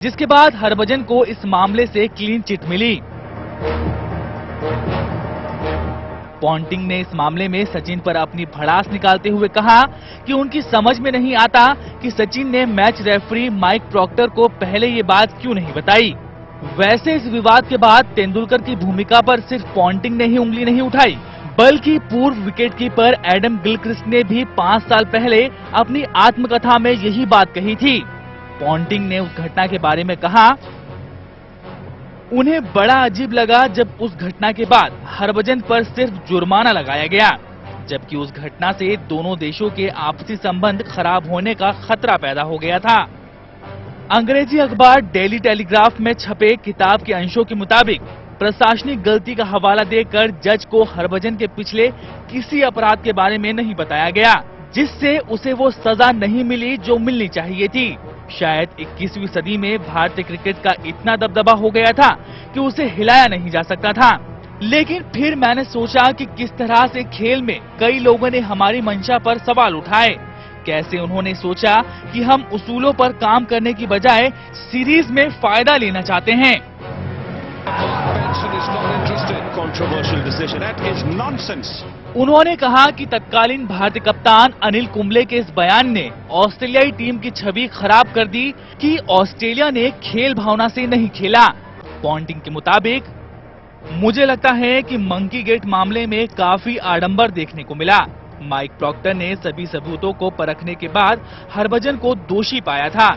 जिसके बाद हरभजन को इस मामले से क्लीन चिट मिली। पॉन्टिंग ने इस मामले में सचिन पर अपनी भड़ास निकालते हुए कहा कि उनकी समझ में नहीं आता कि सचिन ने मैच रेफरी माइक प्रॉक्टर को पहले ये बात क्यों नहीं बताई। वैसे इस विवाद के बाद तेंदुलकर की भूमिका पर सिर्फ पॉन्टिंग ने ही उंगली नहीं उठाई, बल्कि पूर्व विकेटकीपर एडम गिलक्रिस्ट ने भी 5 साल पहले अपनी आत्मकथा में यही बात कही थी। पॉन्टिंग ने उस घटना के बारे में कहा, उन्हें बड़ा अजीब लगा जब उस घटना के बाद हरभजन पर सिर्फ जुर्माना लगाया गया, जबकि उस घटना से दोनों देशों के आपसी संबंध खराब होने का खतरा पैदा हो गया था। अंग्रेजी अखबार डेली टेलीग्राफ में छपे किताब के अंशों के मुताबिक प्रशासनिक गलती का हवाला देकर जज को हरभजन के पिछले किसी अपराध के बारे में नहीं बताया गया, जिससे उसे वो सजा नहीं मिली जो मिलनी चाहिए थी। शायद 21वीं सदी में भारतीय क्रिकेट का इतना दबदबा हो गया था कि उसे हिलाया नहीं जा सकता था। लेकिन फिर मैंने सोचा कि किस तरह से खेल में कई लोगों ने हमारी मंशा पर सवाल उठाए। कैसे उन्होंने सोचा कि हम उसूलों पर काम करने की बजाय सीरीज में फायदा लेना चाहते हैं। उन्होंने कहा कि तत्कालीन भारतीय कप्तान अनिल कुंबले के इस बयान ने ऑस्ट्रेलियाई टीम की छवि खराब कर दी कि ऑस्ट्रेलिया ने खेल भावना से नहीं खेला। पॉन्टिंग के मुताबिक, मुझे लगता है कि मंकी गेट मामले में काफी आडंबर देखने को मिला। माइक प्रॉक्टर ने सभी सबूतों को परखने के बाद हरभजन को दोषी पाया था।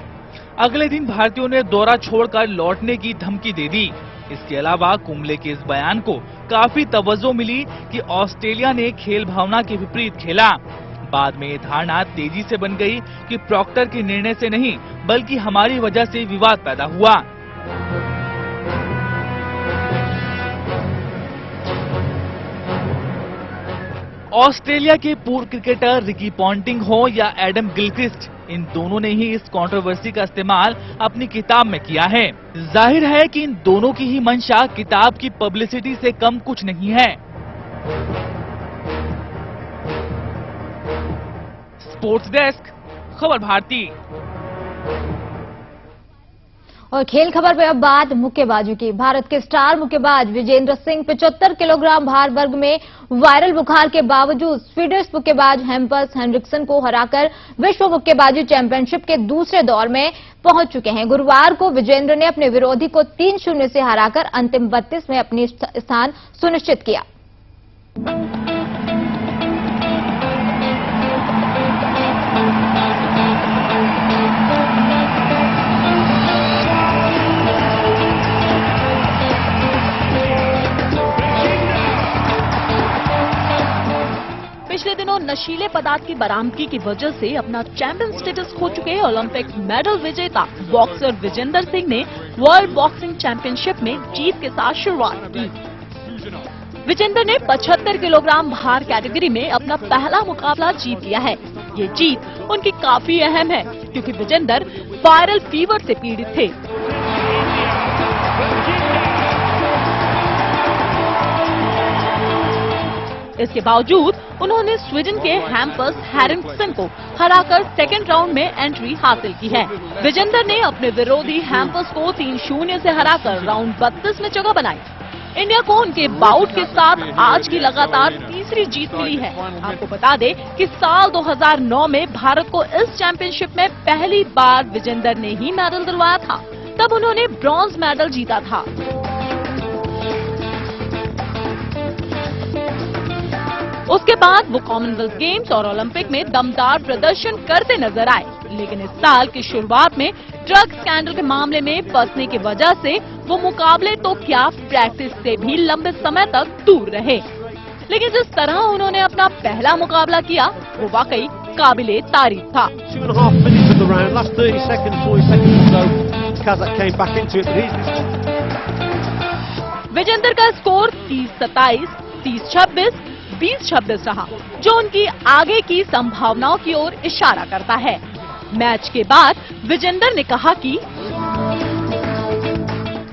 अगले दिन भारतीयों ने दौरा छोड़कर लौटने की धमकी दे दी। इसके अलावा कुंबले के इस बयान को काफी तवज्जो मिली कि ऑस्ट्रेलिया ने खेल भावना के विपरीत खेला। बाद में ये धारणा तेजी से बन गई कि प्रॉक्टर के निर्णय से नहीं बल्कि हमारी वजह से विवाद पैदा हुआ। ऑस्ट्रेलिया के पूर्व क्रिकेटर रिकी पॉन्टिंग हो या एडम गिलक्रिस्ट, इन दोनों ने ही इस कंट्रोवर्सी का इस्तेमाल अपनी किताब में किया है। जाहिर है कि इन दोनों की ही मंशा किताब की पब्लिसिटी से कम कुछ नहीं है। स्पोर्ट्स डेस्क, खबर भारती। और खेल खबर पे अब बात मुक्केबाजी की। भारत के स्टार मुक्केबाज विजेंद्र सिंह 75 किलोग्राम भार वर्ग में वायरल बुखार के बावजूद स्वीडिश मुक्केबाज हैम्पस हेनरिक्सन को हराकर विश्व मुक्केबाजी चैंपियनशिप के दूसरे दौर में पहुंच चुके हैं। गुरुवार को विजेंद्र ने अपने विरोधी को 3-0 से हराकर अंतिम 32 में अपनी स्थान सुनिश्चित किया। पिछले दिनों नशीले पदार्थ की बरामदगी की वजह से अपना चैंपियन स्टेटस खो चुके ओलंपिक मेडल विजेता बॉक्सर विजेंद्र सिंह ने वर्ल्ड बॉक्सिंग चैंपियनशिप में जीत के साथ शुरुआत की। विजेंद्र ने 75 किलोग्राम भार कैटेगरी में अपना पहला मुकाबला जीत लिया है। ये जीत उनकी काफी अहम है क्योंकि विजेंद्र वायरल फीवर से पीड़ित थे। इसके बावजूद उन्होंने स्वीडन के हैम्पस हेनरिक्सन को हराकर सेकेंड राउंड में एंट्री हासिल की है। विजेंद्र ने अपने विरोधी हैम्पस को 3-0 से हराकर राउंड 32 में जगह बनाई। इंडिया को उनके बाउट के साथ आज की लगातार तीसरी जीत मिली है। आपको बता दें कि साल 2009 में भारत को इस चैंपियनशिप में पहली बार विजेंद्र ने ही मेडल दिलवाया था। तब उन्होंने ब्रॉन्ज मेडल जीता था। उसके बाद वो कॉमनवेल्थ गेम्स और ओलंपिक में दमदार प्रदर्शन करते नजर आए, लेकिन इस साल की शुरुआत में ड्रग स्कैंडल के मामले में फंसने की वजह से वो मुकाबले तो क्या प्रैक्टिस से भी लंबे समय तक दूर रहे। लेकिन जिस तरह उन्होंने अपना पहला मुकाबला किया वो वाकई काबिले तारीफ था। विजेंद्र का स्कोर 30-27, 30-26, 20-26 रहा, जो उनकी आगे की संभावनाओं की ओर इशारा करता है। मैच के बाद विजेंद्र ने कहा कि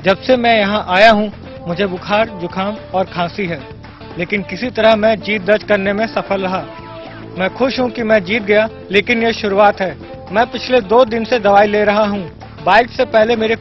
जब से मैं यहां आया हूं मुझे बुखार, जुकाम और खांसी है, लेकिन किसी तरह मैं जीत दर्ज करने में सफल रहा। मैं खुश हूं कि मैं जीत गया, लेकिन यह शुरुआत है। मैं पिछले 2 दिन से दवाई ले रहा हूं। बाइट से पहले मेरे